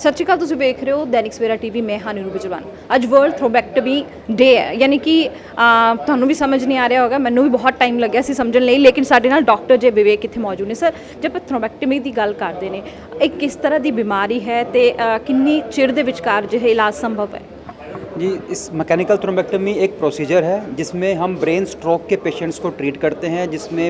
ਸਤਿ ਸ਼੍ਰੀ ਅਕਾਲ। ਤੁਸੀਂ ਵੇਖ ਰਹੇ ਹੋ ਦੈਨਿਕ ਸਵੇਰਾ ਟੀਵੀ। ਮੈਂ ਹਾਂ ਨੀਰੂ ਬਜਵਾਨ। ਅੱਜ ਵਰਲਡ ਥ੍ਰੋਮਬੈਕਟਮੀ ਡੇ ਹੈ, ਯਾਨੀ ਕਿ ਤੁਹਾਨੂੰ ਵੀ ਸਮਝ ਨਹੀਂ ਆ ਰਿਹਾ ਹੋਗਾ, ਮੈਨੂੰ ਵੀ ਬਹੁਤ ਟਾਈਮ ਲੱਗਿਆ ਸੀ ਸਮਝਣ ਲਈ, ਲੇਕਿਨ ਸਾਡੇ ਨਾਲ ਡਾਕਟਰ ਜੇ ਵਿਵੇਕ ਇੱਥੇ ਮੌਜੂਦ ਨੇ। ਸਰ, ਜੇ ਆਪਾਂ ਥ੍ਰੋਮਬੈਕਟਮੀ ਦੀ ਗੱਲ ਕਰਦੇ ਨੇ, ਇਹ ਕਿਸ ਤਰ੍ਹਾਂ ਦੀ ਬਿਮਾਰੀ ਹੈ ਤੇ ਕਿੰਨੀ ਚਿਰ ਦੇ ਵਿਚਕਾਰ ਜਿਹੇ ਇਲਾਜ ਸੰਭਵ ਹੈ? जी, इस मैकेनिकल थ्रोम्बेक्टमी एक प्रोसीजर है जिसमें हम ब्रेन स्ट्रोक के पेशेंट्स को ट्रीट करते हैं, जिसमें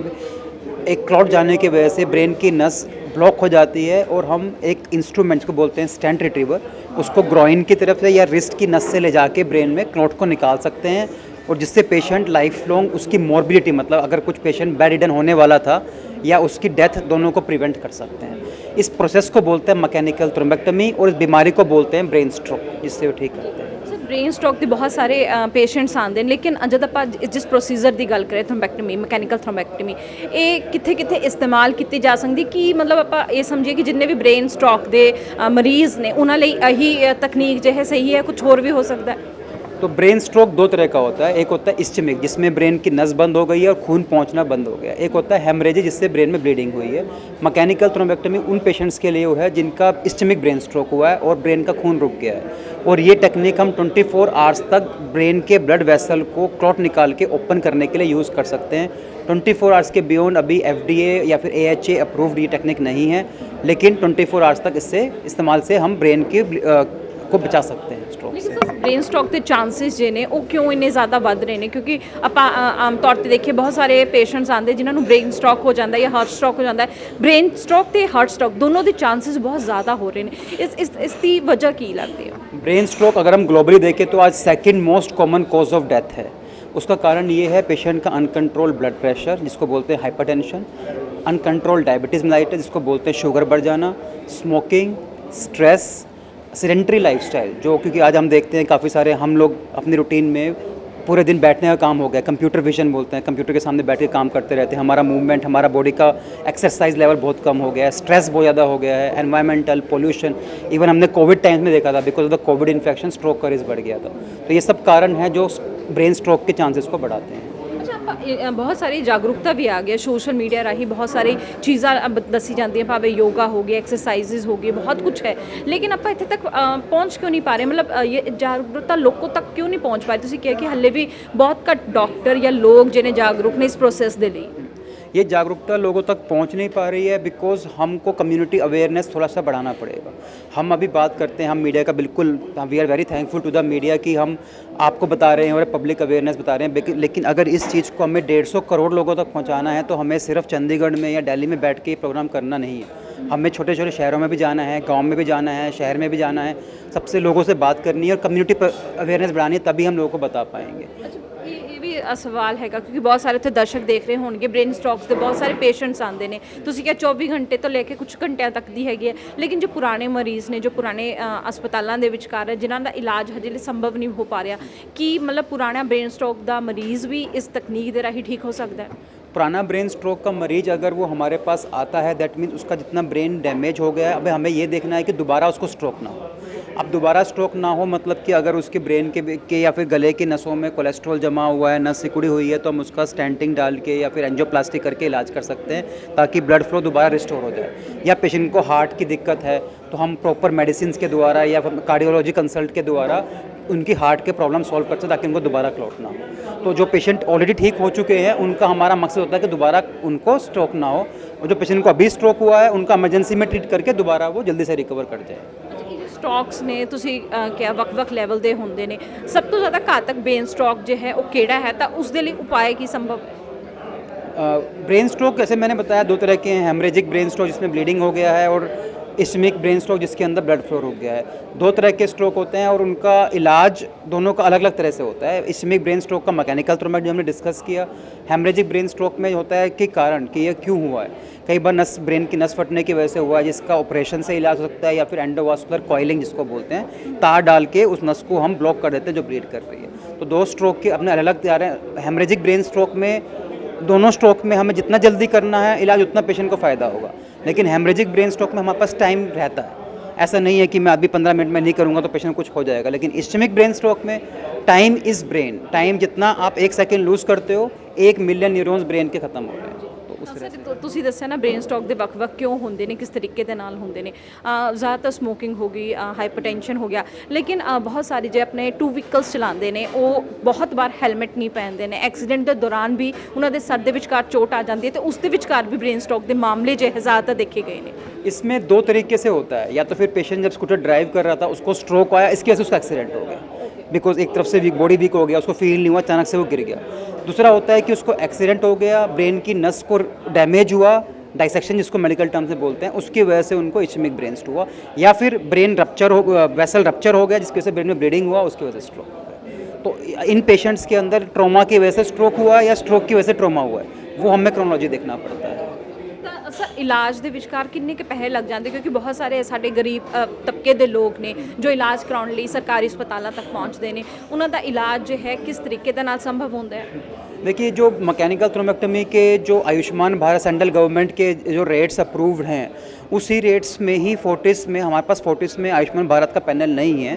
एक क्लॉट जाने की वजह से ब्रेन की नस ब्लॉक हो जाती है और हम एक इंस्ट्रूमेंट को बोलते हैं स्टेंट रिट्रीवर, उसको ग्रॉइन की तरफ से या रिस्ट की नस से ले जाके ब्रेन में क्लॉट को निकाल सकते हैं, और जिससे पेशेंट लाइफ लॉन्ग उसकी मॉर्बिडिटी, मतलब अगर कुछ पेशेंट बेड रिडन होने वाला था या उसकी डेथ, दोनों को प्रिवेंट कर सकते हैं। इस प्रोसेस को बोलते हैं मैकेनिकल थ्रोम्बेक्टमी, और इस बीमारी को बोलते हैं ब्रेन स्ट्रोक, जिससे वो ठीक करते हैं। ब्रेन स्ट्रोक के बहुत सारे पेशेंट्स आते हैं, लेकिन जब आप जिस प्रोसीजर की गल करें थ्रोम्बैक्टमी, मैकेनिकल थ्रोम्बैक्टमी, ये कित्थे कित्थे इस्तेमाल की जा सकती, कि मतलब आप ये समझिए कि जिन्ने भी ब्रेन स्ट्रोक के मरीज़ ने उन्होंने यही तकनीक जो है सही है, कुछ होर भी हो सकता है? तो ब्रेन स्ट्रोक दो तरह का होता है। एक होता है इस्चेमिक, जिसमें ब्रेन की नस बंद हो गई है और खून पहुंचना बंद हो गया। एक होता है हेमरेजिक, जिससे ब्रेन में ब्लीडिंग हुई है। मैकेनिकल थ्रोम्बेक्टमी उन पेशेंट्स के लिए है जिनका इस्चेमिक ब्रेन स्ट्रोक हुआ है और ब्रेन का खून रुक गया है, और ये टेक्निक हम 24 आवर्स तक ब्रेन के ब्लड वेसल को क्लॉट निकाल के ओपन करने के लिए यूज़ कर सकते हैं। 24 आवर्स के बियॉन्ड अभी FDA या फिर AHA अप्रूव्ड ये टेक्निक नहीं है, लेकिन 24 आवर्स तक इससे इस्तेमाल से हम ब्रेन के को बचा सकते हैं स्ट्रोक से। ब्रेन स्ट्रोक के चांसेस जो ने वो क्यों इन्ने ज़्यादा बढ़ रहे हैं? क्योंकि आप आम तौर पर देखिए बहुत सारे पेशेंट्स आते जिन्होंने ब्रेन स्ट्रोक हो जाता है या हार्ट स्ट्रोक हो जाता है। ब्रेन स्ट्रोक तो हार्ट स्ट्रोक दोनों के चांसेस बहुत ज़्यादा हो रहे हैं। इसकी वजह की लगती है? ब्रेन स्ट्रोक अगर हम ग्लोबली देखें तो आज second most common cause of death है। उसका कारण ये है पेशेंट का अनकंट्रोल ब्लड प्रेशर, जिसको बोलते हैं हाइपरटेंशन, अनकंट्रोल डायबिटीज़ मेलाइटिस, जिसको बोलते हैं शुगर बढ़ जाना, स्मोकिंग, स्ट्रेस, सेडेंटरी लाइफस्टाइल, जो क्योंकि आज हम देखते हैं काफ़ी सारे हम लोग अपनी रूटीन में पूरे दिन बैठने का काम हो गया, कंप्यूटर विजन बोलते हैं, कंप्यूटर के सामने बैठ के काम करते रहते हैं, हमारा मूवमेंट, हमारा बॉडी का एक्सरसाइज लेवल बहुत कम हो गया है, स्ट्रेस बहुत ज़्यादा हो गया है, एनवायरमेंटल पोल्यूशन, इवन हमने कोविड टाइम्स में देखा था, because of the Covid infection stroke का रिस्क बढ़ गया था। तो ये सब कारण हैं जो ब्रेन स्ट्रोक के चांसेस को बढ़ाते हैं। बहुत सारी जागरूकता भी आ गई, सोशल मीडिया राही बहुत सारी चीज़ा दसी जाती हैं, भावे योगा हो गया, एक्सरसाइजेज हो गई, बहुत कुछ है, लेकिन आप इतने तक पहुँच क्यों नहीं पा रहे? मतलब ये जागरूकता लोगों तक क्यों नहीं पहुँच पाए? तुसीं कहा कि हले भी बहुत घट डॉक्टर या लोग जिन्हें जागरूक ने इस प्रोसैस के लिए। ये जागरूकता लोगों तक पहुंच नहीं पा रही है बिकॉज हमको कम्युनिटी अवेयरनेस थोड़ा सा बढ़ाना पड़ेगा। हम अभी बात करते हैं, हम मीडिया का बिल्कुल, we are very thankful to the media कि हम आपको बता रहे हैं और पब्लिक अवेयरनेस बता रहे हैं, लेकिन अगर इस चीज़ को हमें 150 करोड़ लोगों तक पहुंचाना है तो हमें सिर्फ चंडीगढ़ में या दिल्ली में बैठ के ये प्रोग्राम करना नहीं है। हमें छोटे छोटे शहरों में भी जाना है, गाँव में भी जाना है, शहर में भी जाना है, सबसे लोगों से बात करनी है और कम्युनिटी अवेयरनेस बढ़ानी है, तभी हम लोगों को बता पाएंगे। ये भी सवाल है क्योंकि बहुत सारे उत्थे दर्शक देख रहे होंगे, ब्रेन स्ट्रोक्स के बहुत सारे पेशेंट्स आते हैं, तुसीं क्या 24 घंटे तो लेके कुछ घंटिया तक दी हैगी है, लेकिन जो पुराने मरीज़ ने, जो पुराने अस्पतालों के विचकार है, जिन्हों का इलाज हजे संभव नहीं हो पा रहा, कि मतलब पुराना ब्रेन स्ट्रोक का मरीज़ भी इस तकनीक के राही ठीक हो सकता है? पुराना ब्रेन स्ट्रोक का मरीज अगर वो हमारे पास आता है, दैट मीन्स उसका जितना ब्रेन डैमेज हो गया है, अब हमें ये देखना है कि दोबारा उसको स्ट्रोक ना हो। अब दोबारा स्ट्रोक ना हो मतलब कि अगर उसके ब्रेन के या फिर गले की नसों में कोलेस्ट्रॉल जमा हुआ है, नस सिकुड़ी हुई है, तो हम उसका स्टेंटिंग डाल के या फिर एंजियोप्लास्टी करके इलाज कर सकते हैं, ताकि ब्लड फ्लो दोबारा रिस्टोर हो जाए। या पेशेंट को हार्ट की दिक्कत है तो हम प्रॉपर मेडिसिन के द्वारा या फिर कार्डियोलॉजी कंसल्ट के द्वारा उनकी हार्ट के प्रॉब्लम सॉल्व करते हैं, ताकि उनको दोबारा क्लॉट ना हो। तो जो पेशेंट ऑलरेडी ठीक हो चुके हैं उनका हमारा मकसद होता है कि दोबारा उनको स्ट्रोक ना हो, और जो पेशेंट को अभी स्ट्रोक हुआ है उनका इमरजेंसी में ट्रीट करके दोबारा वो जल्दी से रिकवर कर जाए। स्ट्रोक्स ने तुसीं क्या वक्-वक् लैवल दे होंदे ने, सब तो ज़्यादा घातक ब्रेन स्ट्रोक जो है वो केड़ा है, तो उसके लिए उपाय की संभव है? ब्रेन स्ट्रोक जैसे मैंने बताया दो तरह के हैं, हेमरेजिक ब्रेन स्ट्रोक जिसमें ब्लीडिंग हो गया है, और इस्चेमिक ब्रेन स्ट्रोक जिसके अंदर ब्लड फ्लो रुक गया है। दो तरह के स्ट्रोक होते हैं और उनका इलाज दोनों का अलग अलग तरह से होता है। इस्चेमिक ब्रेन स्ट्रोक का मैकेनिकल थ्रोम्बेक्टमी हमने डिस्कस किया। हेमरेजिक ब्रेन स्ट्रोक में होता है कि कारण कि ये क्यों हुआ है, कई बार नस, ब्रेन की नस फटने की वजह से हुआ है, जिसका ऑपरेशन से इलाज हो सकता है, या फिर एंडोवास्कुलर कॉइलिंग जिसको बोलते हैं, तार डाल के उस नस को हम ब्लॉक कर देते हैं जो ब्लीड कर रही है। तो दो स्ट्रोक के अपने अलग अलग तैयार हैं। हेमरेजिक ब्रेन स्ट्रोक में दोनों स्ट्रोक में हमें जितना जल्दी करना है इलाज उतना पेशेंट को फ़ायदा होगा, लेकिन हेमरेजिक ब्रेन स्ट्रोक में हमारे पास टाइम रहता है। ऐसा नहीं है कि मैं अभी 15 मिनट में नहीं करूँगा तो पेशेंट कुछ हो जाएगा, लेकिन इस्चेमिक ब्रेन स्ट्रोक में टाइम इज़ ब्रेन, टाइम जितना आप 1 सेकेंड लूज़ करते हो, 1 मिलियन न्यूरॉन्स ब्रेन के ख़त्म हो रहे हैं। इस तरह से। ਤੁਸੀਂ ਦੱਸਿਆ ਨਾ ਬ੍ਰੇਨ ਸਟ੍ਰੋਕ ਦੇ ਵੱਖ-ਵੱਖ ਕਿਉਂ ਹੁੰਦੇ ਨੇ, ਕਿਸ ਤਰੀਕੇ ਦੇ ਨਾਲ ਹੁੰਦੇ ਨੇ। ਜ਼ਿਆਦਾਤਰ ਸਮੋਕਿੰਗ ਹੋ ਗਈ, ਹਾਈਪਰਟੈਂਸ਼ਨ ਹੋ ਗਿਆ, ਲੇਕਿਨ ਬਹੁਤ ਸਾਰੇ ਜੇ ਆਪਣੇ ਟੂ ਵਹੀਕਲਸ ਚਲਾਉਂਦੇ ਨੇ ਉਹ ਬਹੁਤ ਵਾਰ ਹੈਲਮਟ ਨਹੀਂ ਪਹਿਨਦੇ ਨੇ। ਐਕਸੀਡੈਂਟ ਦੇ ਦੌਰਾਨ ਵੀ ਉਹਨਾਂ ਦੇ ਸਰ ਦੇ ਵਿਚਕਾਰ ਚੋਟ ਆ ਜਾਂਦੀ ਹੈ ਤੇ ਉਸ ਦੇ ਵਿਚਕਾਰ ਵੀ ਬ੍ਰੇਨ ਸਟ੍ਰੋਕ ਦੇ ਮਾਮਲੇ ਜੇ ਹੈ ਜ਼ਿਆਦਾतर ਦੇਖੇ ਗਏ ਨੇ। इसमें दो तरीके से होता है, या तो फिर पेशेंट जब स्कूटर ड्राइव कर रहा था उसको स्ट्रोक आया, इसकी वजह से उसका एक्सीडेंट हो गया, बिकॉज एक तरफ से वीक बॉडी वीक हो गया, उसको फील नहीं हुआ, अचानक से वो गिर गया। दूसरा होता है कि उसको एक्सीडेंट हो गया, ब्रेन की नस को डैमेज हुआ, डाइसेक्शन जिसको मेडिकल टर्म से बोलते हैं, उसकी वजह से उनको इश्मिक ब्रेन स्ट्रोक हुआ, या फिर ब्रेन रप्चर हो, वेसल रप्चर हो गया जिसकी वजह से ब्रेन में ब्लीडिंग हुआ, उसकी वजह से स्ट्रोक हो गया। तो इन पेशेंट्स के अंदर ट्रॉमा की वजह से स्ट्रोक हुआ या स्ट्रोक की वजह से ट्रॉमा हुआ है, वो हमें क्रोनोलॉजी देखना पड़ता है। ਤਾਂ ਸਰ ਇਲਾਜ ਦੇ ਵਿਚਕਾਰ ਕਿੰਨੇ ਕੁ ਪੈਸੇ ਲੱਗ ਜਾਂਦੇ, ਕਿਉਂਕਿ ਬਹੁਤ ਸਾਰੇ ਸਾਡੇ ਗਰੀਬ ਤਬਕੇ ਦੇ ਲੋਕ ਨੇ ਜੋ ਇਲਾਜ ਕਰਾਉਣ ਲਈ ਸਰਕਾਰੀ ਹਸਪਤਾਲਾਂ ਤੱਕ ਪਹੁੰਚਦੇ ਨੇ, ਉਹਨਾਂ ਦਾ ਇਲਾਜ ਜੋ ਹੈ ਕਿਸ ਤਰੀਕੇ ਦੇ ਨਾਲ ਸੰਭਵ ਹੁੰਦਾ ਹੈ? देखिए, जो मैकेनिकल थ्रोम्बेक्टमी के जो आयुष्मान भारत सेंट्रल गवर्नमेंट के जो रेट्स अप्रूव्ड हैं, उसी रेट्स में ही फोर्टिस में, हमारे पास फोर्टिस में आयुष्मान भारत का पैनल नहीं है,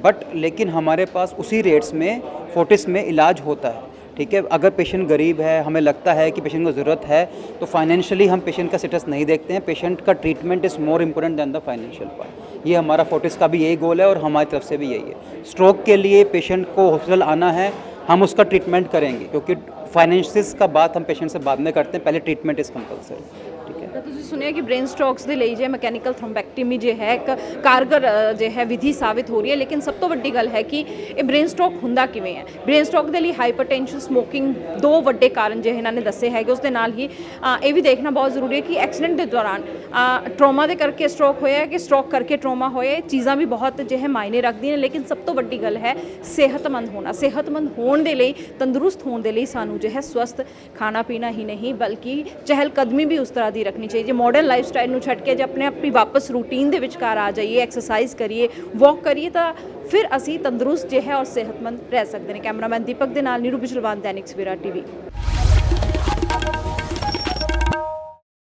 बट लेकिन हमारे पास उसी रेट्स में फोर्टिस में इलाज होता है। ठीक है, अगर पेशेंट गरीब है, हमें लगता है कि पेशेंट को ज़रूरत है, तो फाइनेंशियली हम पेशेंट का स्टेटस नहीं देखते हैं। पेशेंट का treatment is more important than the financial part. ये हमारा फोर्टिस का भी यही गोल है और हमारी तरफ से भी यही है। स्ट्रोक के लिए पेशेंट को हॉस्पिटल आना है, हम उसका ट्रीटमेंट करेंगे, क्योंकि फाइनेंसिस का बात हम पेशेंट से बाद में करते हैं, पहले ट्रीटमेंट इज़ कंपलसरी। ठीक है, ਤਾਂ ਤੁਸੀਂ ਸੁਣਿਆ ਕਿ ਬ੍ਰੇਨ ਸਟ੍ਰੋਕਸ ਦੇ ਲਈ ਜੇ ਮੈਕੈਨੀਕਲ ਥ੍ਰੋਮਬੈਕਟਮੀ ਜੇ ਹੈ ਇੱਕ ਕਾਰਗਰ ਜੇ ਹੈ ਵਿਧੀ ਸਾਬਿਤ ਹੋ ਰਹੀ ਹੈ, ਲੇਕਿਨ ਸਭ ਤੋਂ ਵੱਡੀ ਗੱਲ ਹੈ ਕਿ ਇਹ ਬ੍ਰੇਨ ਸਟ੍ਰੋਕ ਹੁੰਦਾ ਕਿਵੇਂ ਹੈ। ਬ੍ਰੇਨ ਸਟ੍ਰੋਕ ਦੇ ਲਈ ਹਾਈਪਰਟੈਂਸ਼ਨ, ਸਮੋਕਿੰਗ ਦੋ ਵੱਡੇ ਕਾਰਨ ਜੇ ਇਹਨਾਂ ਨੇ ਦੱਸੇ ਹੈਗੇ। ਉਸ ਦੇ ਨਾਲ ਹੀ ਇਹ ਵੀ ਦੇਖਣਾ ਬਹੁਤ ਜ਼ਰੂਰੀ ਹੈ ਕਿ ਐਕਸੀਡੈਂਟ ਦੇ ਦੌਰਾਨ ਟਰੋਮਾ ਦੇ ਕਰਕੇ ਸਟ੍ਰੋਕ ਹੋਇਆ ਹੈ ਕਿ ਸਟ੍ਰੋਕ ਕਰਕੇ ਟਰੋਮਾ ਹੋਇਆ, ਇਹ ਚੀਜ਼ਾਂ ਵੀ ਬਹੁਤ ਜੇ ਹੈ ਮਾਇਨੇ ਰੱਖਦੀਆਂ ਨੇ। ਲੇਕਿਨ ਸਭ ਤੋਂ ਵੱਡੀ ਗੱਲ ਹੈ ਸਿਹਤਮੰਦ ਹੋਣਾ। ਸਿਹਤਮੰਦ ਹੋਣ ਦੇ ਲਈ, ਤੰਦਰੁਸਤ ਹੋਣ ਦੇ ਲਈ ਸਾਨੂੰ ਜੋ ਹੈ ਸਵਸਥ ਖਾਣਾ ਪੀਣਾ ਹੀ ਨਹੀਂ ਬਲਕਿ ਚਹਿਲ ਕਦਮੀ ਵੀ ਉਸ ਤਰ੍ਹਾਂ ਦੀ ਰੱਖਣੀ ਚਾਹੀਦੀ। ਜੇ ਮਾਡਰਨ ਲਾਈਫ ਸਟਾਈਲ ਨੂੰ ਛੱਡ ਕੇ ਜੇ ਆਪਣੇ ਆਪਣੀ ਵਾਪਸ ਰੂਟੀਨ ਦੇ ਵਿਚਕਾਰ ਆ ਜਾਈਏ, ਐਕਸਰਸਾਈਜ਼ ਕਰੀਏ, ਵਾਕ ਕਰੀਏ, ਤਾਂ ਫਿਰ ਅਸੀਂ ਤੰਦਰੁਸਤ ਜੇ ਹੈ ਔਰ ਸਿਹਤਮੰਦ ਰਹਿ ਸਕਦੇ ਨੇ। ਕੈਮਰਾਮੈਨ ਦੀਪਕ ਦੇ ਨਾਲ ਨੀਰੂ ਬਿਜਲਵਾਨ, ਦੈਨਿਕ ਸਵੇਰਾ ਟੀਵੀ।